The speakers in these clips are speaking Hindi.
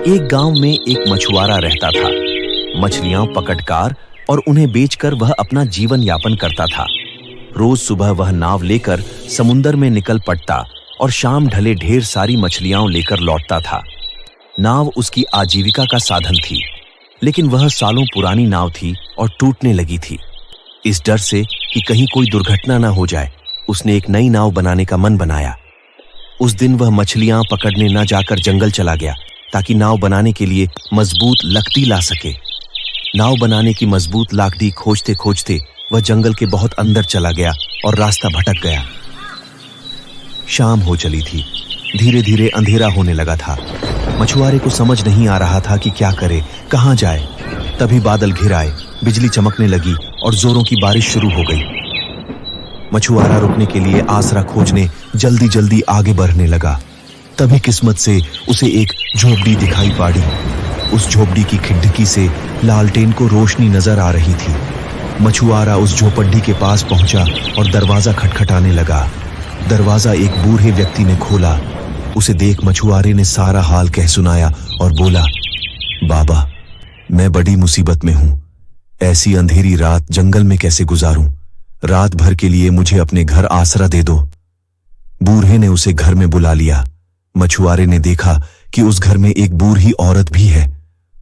एक गांव में एक मछुआरा रहता था। मछलियां पकड़कर और उन्हें बेचकर वह अपना जीवन यापन करता था। रोज सुबह वह नाव लेकर समुंदर में निकल पड़ता और शाम ढले ढेर सारी मछलियां लेकर लौटता था। नाव उसकी आजीविका का साधन थी, लेकिन वह सालों पुरानी नाव थी और टूटने लगी थी। इस डर से कि कहीं कोई दुर्घटना न हो जाए, उसने एक नई नाव बनाने का मन बनाया। उस दिन वह मछलियां पकड़ने न जाकर जंगल चला गया, ताकि नाव बनाने के लिए मजबूत लकड़ी ला सके। नाव बनाने की मजबूत लकड़ी खोजते खोजते वह जंगल के बहुत अंदर चला गया और रास्ता भटक गया। शाम हो चली थी। धीरे धीरे अंधेरा होने लगा था। मछुआरे को समझ नहीं आ रहा था कि क्या करे, कहां जाए। तभी बादल घिर आए, बिजली चमकने लगी और जोरों की बारिश शुरू हो गई। मछुआरा रुकने के लिए आसरा खोजने जल्दी जल्दी आगे बढ़ने लगा। तभी किस्मत से उसे एक झोपड़ी दिखाई पड़ी। उस झोपड़ी की खिड़की से लालटेन को रोशनी नजर आ रही थी। मछुआरा उस झोपड़ी के पास पहुंचा और दरवाजा खटखटाने लगा। दरवाजा एक बूढ़े व्यक्ति ने खोला। उसे देख मछुआरे ने सारा हाल कह सुनाया और बोला, बाबा, मैं बड़ी मुसीबत में हूं। ऐसी अंधेरी रात जंगल में कैसे गुजारूं? रात भर के लिए मुझे अपने घर आसरा दे दो। बूढ़े ने उसे घर में बुला लिया। मछुआरे ने देखा कि उस घर में एक बूढ़ी औरत भी है।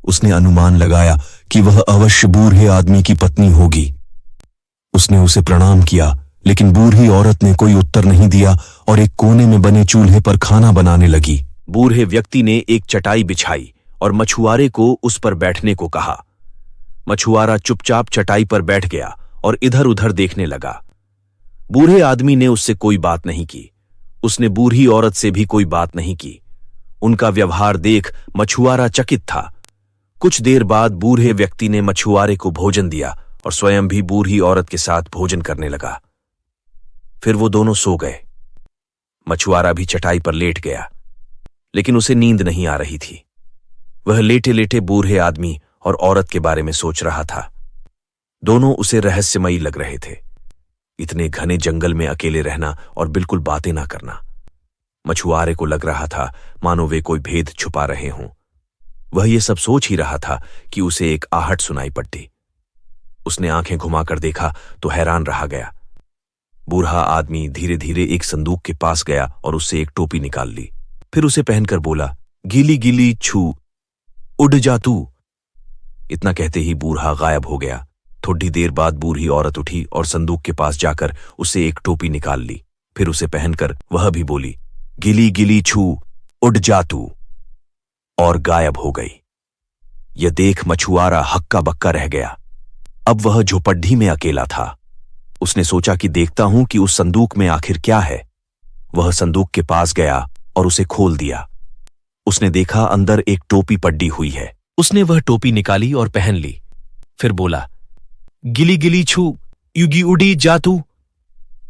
उसने अनुमान लगाया कि वह अवश्य बूढ़े आदमी की पत्नी होगी। उसने उसे प्रणाम किया, लेकिन बूढ़ी औरत ने कोई उत्तर नहीं दिया और एक कोने में बने चूल्हे पर खाना बनाने लगी। बूढ़े व्यक्ति ने एक चटाई बिछाई और मछुआरे को उस पर बैठने को कहा। मछुआरा चुपचाप चटाई पर बैठ गया और इधर उधर देखने लगा। बूढ़े आदमी ने उससे कोई बात नहीं की। उसने बूढ़ी औरत से भी कोई बात नहीं की। उनका व्यवहार देख मछुआरा चकित था। कुछ देर बाद बूढ़े व्यक्ति ने मछुआरे को भोजन दिया और स्वयं भी बूढ़ी औरत के साथ भोजन करने लगा। फिर वो दोनों सो गए। मछुआरा भी चटाई पर लेट गया, लेकिन उसे नींद नहीं आ रही थी। वह लेटे लेटे बूढ़े आदमी और औरत के बारे में सोच रहा था। दोनों उसे रहस्यमयी लग रहे थे। इतने घने जंगल में अकेले रहना और बिल्कुल बातें ना करना। मछुआरे को लग रहा था मानो वे कोई भेद छुपा रहे हों। वह ये सब सोच ही रहा था कि उसे एक आहट सुनाई पड़ी। उसने आंखें घुमाकर देखा तो हैरान रह गया। बूढ़ा आदमी धीरे धीरे एक संदूक के पास गया और उससे एक टोपी निकाल ली। फिर उसे पहनकर बोला, गीली गीली छू, उड़ जा तू। इतना कहते ही बूढ़ा गायब हो गया। थोड़ी देर बाद बूढ़ी औरत उठी और संदूक के पास जाकर उसे एक टोपी निकाल ली। फिर उसे पहनकर वह भी बोली, गिली गिली छू, उड़ जा तू, और गायब हो गई। यह देख मछुआरा हक्का बक्का रह गया। अब वह झोपड़ी में अकेला था। उसने सोचा कि देखता हूं कि उस संदूक में आखिर क्या है। वह संदूक के पास गया और उसे खोल दिया। उसने देखा अंदर एक टोपी पड़ी हुई है। उसने वह टोपी निकाली और पहन ली। फिर बोला, गिली गिली छू, युगी उड़ी जा तू।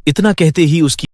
इतना कहते ही उसकी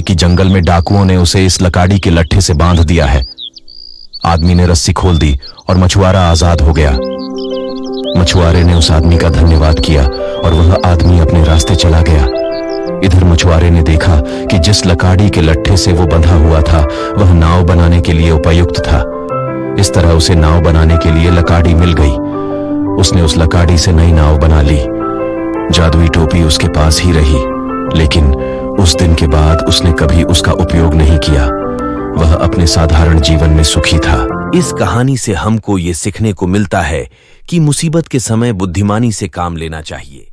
कि जंगल में डाकुओं ने उसे इस लकाड़ी के लट्ठे से बांध दिया है। आदमी ने रस्सी खोल दी और मछुआरा आजाद हो गया। मछुआरे ने उस आदमी का धन्यवाद किया और वह आदमी अपने रास्ते चला गया। इधर मछुआरे ने देखा कि जिस लकाड़ी के लट्ठे से वो बंधा हुआ था वह नाव बनाने के लिए उपयुक्त था। इस तरह उसे नाव बनाने के लिए लकाड़ी मिल गई। उसने उस लकाड़ी से नई नाव बना ली। जादुई टोपी उसके पास ही रही, लेकिन उस दिन के बाद उसने कभी उसका उपयोग नहीं किया। वह अपने साधारण जीवन में सुखी था। इस कहानी से हमको ये सीखने को मिलता है कि मुसीबत के समय बुद्धिमानी से काम लेना चाहिए।